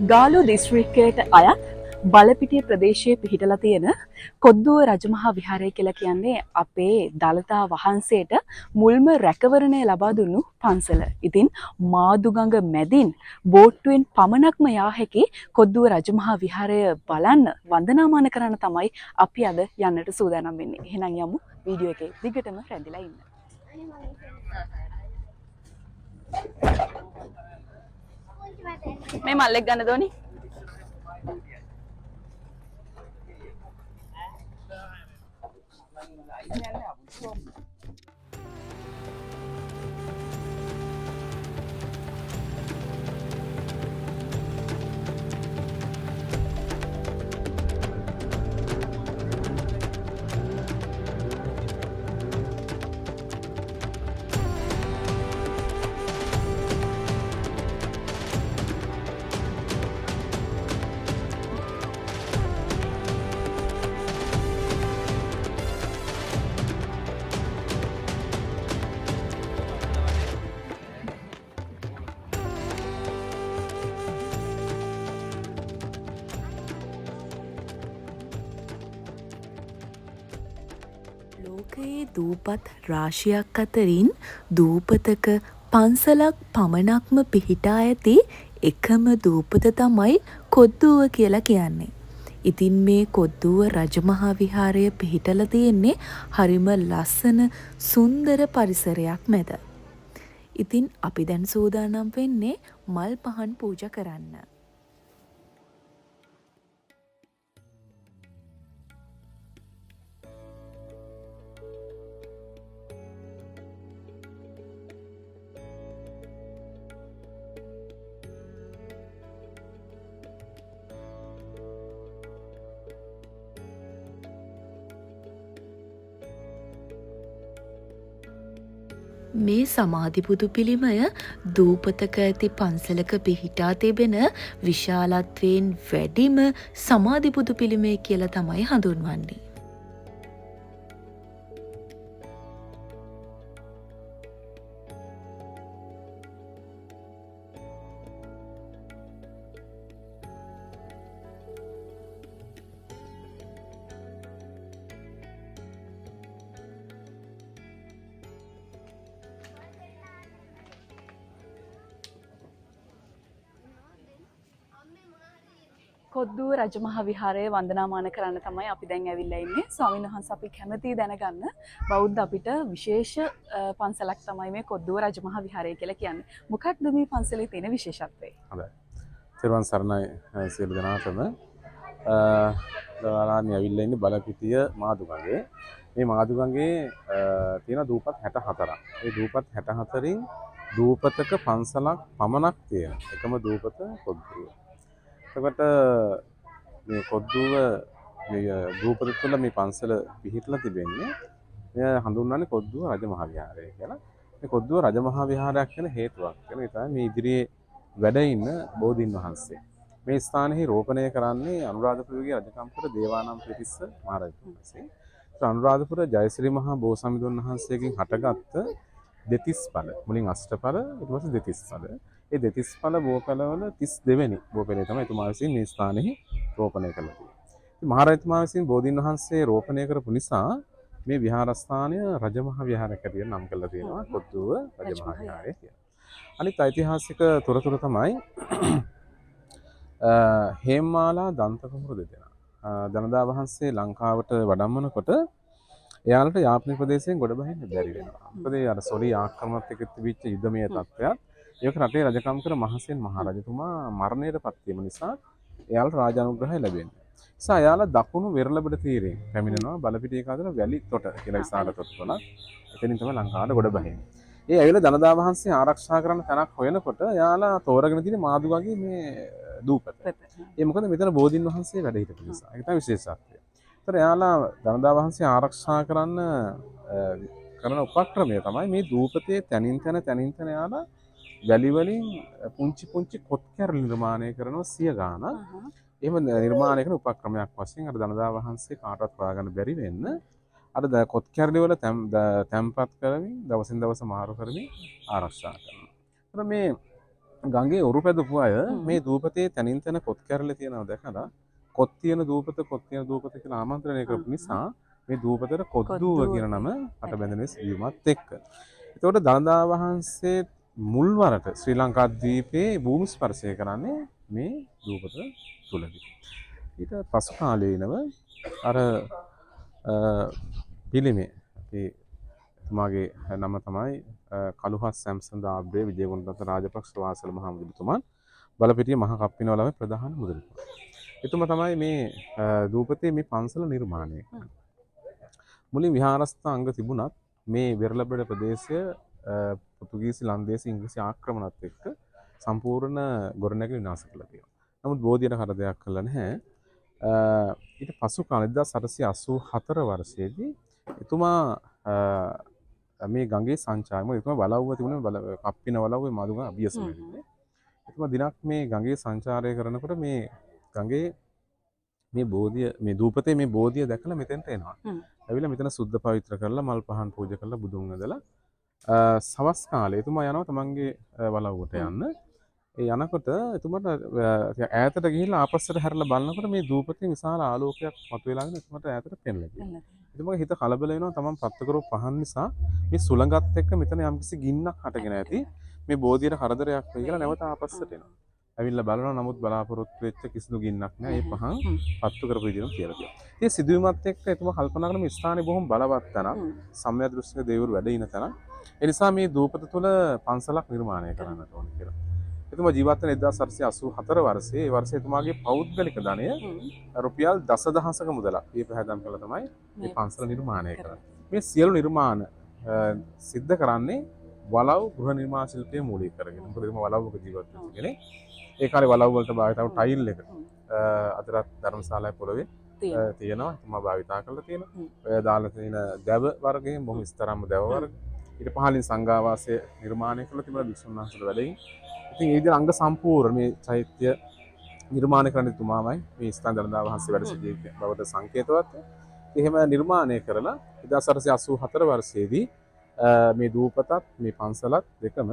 ගාලු දිස්ත්‍රික්කයට අයත් බලපිටිය ප්‍රදේශයේ පිහිටලා තියෙන කොද්දුව රජමහා විහාරය කියලා කියන්නේ අපේ දළදා වහන්සේට මුල්ම රැකවරණය ලබා දුන්නු පන්සල. ඉතින් මාදුගඟ මැදින් බෝට්ටුවෙන් පමණක්ම යා හැකි කොද්දුව රජමහා විහාරය බලන්න වන්දනාමාන කරන්න තමයි අපි අද යන්නට සූදානම් වෙන්නේ. එහෙනම් යමු වීඩියෝ එකේ දිගටම රැඳිලා ඉන්න. මේ මල්ලෙක් ගන්න දෝනි. ලෝකයේ දූපත් රාශියක් අතරින් දූපතක පන්සලක් පමණක්ම පිහිටා ඇති එකම දූපත තමයි කොද්දුව කියලා කියන්නේ. ඉතින් මේ කොද්දුව රජමහා විහාරය පිහිටලා තියෙන්නේ හරිම ලස්සන සුන්දර පරිසරයක් මැද. ඉතින් අපි දැන් සූදානම් වෙන්නේ මල් පහන් පූජා කරන්න. මේ සමාධිබුදු පිළිමය දූපතක ඇති පන්සලක පිහිටා තිබෙන විශාලත්වයෙන් වැඩිම සමාධිබුදු පිළිමය කියලා තමයි හඳුන්වන්නේ. කොද්දුව රජමහා විහාරය වන්දනාමාන කරන්න තමයි අපි දැන් ඇවිල්ලා ඉන්නේ. ස්වාමීන් වහන්සේ අපි කැමතියි දැනගන්න බෞද්ධ අපිට විශේෂ පන්සලක් තමයි මේ කොද්දුව රජමහා විහාරය කියලා කියන්නේ. මොකක්ද මේ පන්සලේ තියෙන විශේෂත්වය? හොඳයි. තිරුවන් සරණයි සියලු දෙනාටම. ඔයාලා ඇවිල්ලා ඉන්නේ බලපිටිය මාදුගඟේ. මේ මාදුගඟේ තියෙන දූපත් 64ක්. ඒ දූපත් 64න් දූපතක පන්සලක් පමණක් තියෙන එකම දූපත කොද්දුව. එතකොට මේ කොද්දුව මේ දූපත තුළ මේ පන්සල පිහිටලා තිබෙන්නේ මෙය හඳුන්වන්නේ කොද්දුව රජමහා විහාරය කියලා. මේ කොද්දුව රජමහා විහාරයක් වෙන හේතුවක් වෙන තමයි මේ ඉදිරියේ වැඩ ඉන්න බෝධීන් වහන්සේ. මේ ස්ථානයේ රෝපණය කරන්නේ අනුරාධපුරයේ රජකම්පුර දේවානම්පියතිස්ස මහරජතුමා විසින්. අනුරාධපුර ජයශ්‍රී මහා බෝසත්මිඳුන් වහන්සේගෙන් හටගත්ත දෙතිස් ඵල මුලින් අෂ්ටඵල ඊට පස්සේ දෙතිස් ඵල. ඒ දෙතිස් ඵල බෝපළවල 32 වෙනි බෝපළේ තමයි එතුමා විසින් මේ ස්ථානයේ රෝපණය කළේ. ඉතින් මහරජතුමා විසින් බෝධීන් වහන්සේ රෝපණය කරපු නිසා මේ විහාරස්ථානය රජමහා විහාරයක් හැටියට නම් කරලා තියෙනවා කොද්දුව රජමහා විහාරය කියලා. අනිත් ඓතිහාසික තොරතුරු තමයි හේම්මාලා දන්තකුමරු දෙදෙනා. දනදා වහන්සේ ලංකාවට වඩම්මනකොට එයාලට යාපනය ප්‍රදේශයෙන් ගොඩ බහින්න බැරි වෙනවා. මොකද ඒ අර සොලි ආක්‍රමණත් එක්ක තිබිච්ච යුද්ධමය තත්ත්වයක් ඒක රටේ රජකම් කර මහසෙන් මහරජතුමා මරණයටපත් වීම නිසා එයාලට රාජ අනුග්‍රහය ලැබෙන්නේ. නිසා එයාලා දකුණු වෙරළබඩ තීරයෙන් පැමිණෙනවා බලපිටිය කාදල වැලි තොට කියලා විශාල තොට තුනක්. එතනින් තමයි ලංකාවට ගොඩ බහින්නේ. ඒ ඇවිල්ලා දනදා වහන්සේ ආරක්ෂා කරන තැනක් හොයනකොට එයාලා තෝරගෙන තියෙන මාදුගඟේ මේ දූපත. ඒ මොකද මෙතන බෝධීන් වහන්සේ වැඩ හිටපු නිසා. ඒක තමයි විශේෂත්වය. ඒතර එයාලා දනදා වහන්සේ ආරක්ෂා කරන උපක්‍රමය තමයි මේ දූපතේ තනින් තන එයාලා වැලි වලින් පුංචි පුංචි කොත් කැරළි නිර්මාණය කරනවා 100 ගාණක්. එහෙම නිර්මාණය කරන උපක්‍රමයක් වශයෙන් අර දනදා වහන්සේ කාටවත් හොයාගන්න බැරි වෙන්න අර කොත් කැරළි වල තැම්පත් කරමින් දවසින් දවස මාරු කරමින් ආරක්ෂා කරනවා. මේ ගඟේ ඔරු පැදපු අය මේ දූපතේ තනින් තන කොත් කැරලි තියෙනවා දැකලා කොත් තියෙන දූපත කියලා ආමන්ත්‍රණය කරපු නිසා මේ දූපතට කොද්දුව කියන නම අට බැඳෙන සිදුවීමත් එක්ක. එතකොට දළදා වහන්සේ මුල්වරට ශ්‍රී ලංකා ද්වීපයේ භූමි ස්පර්ශය කරන්නේ මේ දූපත තුලදී. ඊට පසු කාලේනව අර පිළිමේ අපේ එතුමාගේ නම තමයි කළුහස් සැම්සන් දාබ්‍රේ විජේගුණරත්න රාජපක්ෂ වාසල මහ මුදලිතුමන් බලපිටිය මහ කප්පිනවලමේ ප්‍රධාන මුදලිතුමා. එතුමා තමයි මේ දූපතේ මේ පන්සල නිර්මාණය කළේ. මුලින් විහාරස්ථාංග තිබුණත් මේ වෙරළබඩ ප්‍රදේශය පෘතුගීසි ලන්දේසි ඉංග්‍රීසි ආක්‍රමණත් එක්ක සම්පූර්ණ ගොඩනැගිලි විනාශ කළා තියෙනවා. නමුත් බෝධියට කරදයක් කළා නැහැ. ඊට පසු කාලේ 1884 වර්ෂයේදී එතුමා මේ ගඟේ සංචාරය මොකද එතුමා වලව්ව තිබුණේ කප්පින වලව්වේ මදුගම අභියස වෙන්නේ. එතුමා දිනක් මේ ගඟේ සංචාරය කරනකොට මේ ගඟේ මේ බෝධිය මේ දූපතේ මේ බෝධිය දැකලා මෙතෙන්ට එනවා. ඇවිල්ලා මෙතන සුද්ධ පවිත්‍ර කරලා මල් පහන් පූජා කරලා බුදුන් වහන්සේලා සවස් කාලේ එතුමා යනවා තමන්ගේ වලව්වට යන්න. ඒ යනකොට එතුමාට ඈතට ගිහිල්ලා ආපස්සට හැරලා බලනකොට මේ දූපතේ විශාල ආලෝකයක් මතුවලාගෙන එතුමාට ඈතට පෙනෙලා තියෙනවා. එතුමාගේ හිත කලබල වෙනවා තමන් පත්තු කරපු පහන් නිසා මේ සුළඟත් එක්ක මෙතන යම්කිසි ගින්නක් හටගෙන ඇති මේ බෝධියට කරදරයක් වෙයි කියලා නැවත ආපස්සට එනවා. ඇවිල්ලා බලනවා නමුත් බලාපොරොත්තු වෙච්ච කිසිදු ගින්නක් නැහැ. ඒ පහන් පත්තු කරපු විදිහම කියලා තියෙනවා. ඒ සිදුවීමත් එක්ක එතුමා කල්පනා කරන මේ ස්ථානේ බොහොම බලවත් තැනක්. සම්‍යක් දෘෂ්ටික දෙවිවරු වැඩ ඉන තැනක්. ඒ නිසා මේ දූපත තුළ පන්සලක් නිර්මාණය කරන්නට ඕනේ කියලා. එතුමා ජීවත් වෙන 1884 වර්ෂයේ ඒ වර්ෂයේ එතුමාගේ පෞද්ගලික ධනය රුපියල් දසදහසක මුදලක් මේ පහදම් කළා තමයි මේ පන්සල නිර්මාණය කරන්නේ. මේ සියලු නිර්මාණ සිද්ධ කරන්නේ වලව් ගෘහ නිර්මාණ ශිල්පයේ මූලික කරගෙන. මොකද එතුමා වලව්වක ජීවත් වෙච්ච කෙනෙක්. ඒ කාලේ වලව් වලට භාවිත වුණු ටයිල් එක අදටත් ධර්මශාලාවේ පොළවේ තියෙනවා. එතුමා භාවිතා කරලා තියෙනවා. ඔය දාලා තියෙන දැව වර්ගයෙන් බොහොම ස්තරම්ම දැව වර්ග. ඊට පහළින් සංඝාවාසය නිර්මාණය කරලා තිබුණා විසුණු වහන්සේලා වැඩින්. ඉතින් ඒ විදිහට අංග සම්පූර්ණ මේ චෛත්‍ය නිර්මාණය කරන්න තුමාමයි මේ ස්ථාන දළදා වහන්සේ වැඩ සිටියේ බවට සංකේතවත්. එහෙම නිර්මාණය කරලා 1884 වර්ෂයේදී මේ දූපතත් මේ පන්සලත් දෙකම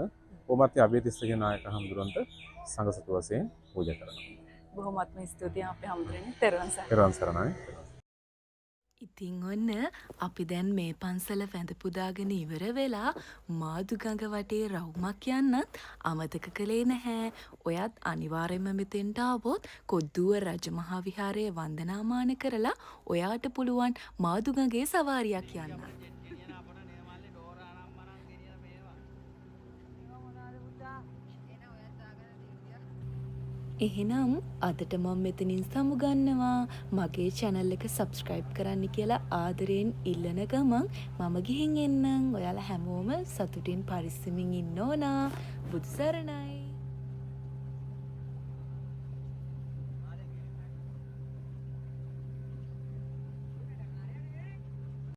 ඕමත්‍ය අබේතිස්සගේ නායක හඳුරන්ට සංඝසතු වශයෙන් පූජා කරනවා. බොහොමත්ම ස්තුතියි අපේ හඳුරන්නේ තෙරුවන් සරණයි. තෙරුවන් සරණයි. ඉතින් ඔන්න අපි දැන් මේ පන්සල වැඳ පුදාගෙන ඉවර වෙලා මාදුගඟ වටේ රවුමක් යන්නත් අමතක කළේ නැහැ. ඔයත් අනිවාර්යයෙන්ම මෙතෙන්ට ආවොත් කොද්දුව රජමහා විහාරයේ වන්දනාමාන කරලා ඔයාට පුළුවන් මාදුගඟේ සවාරියක් යන්න. එහෙනම් අදට මම මෙතනින් සමුගන්නවා. මගේ channel එක subscribe කරන්න කියලා ආදරයෙන් ඉල්ලන ගමන් මම ගිහින් එන්නම්. ඔයාලා හැමෝම සතුටින් පරිස්සමින් ඉන්න ඕන. බුදු සරණයි.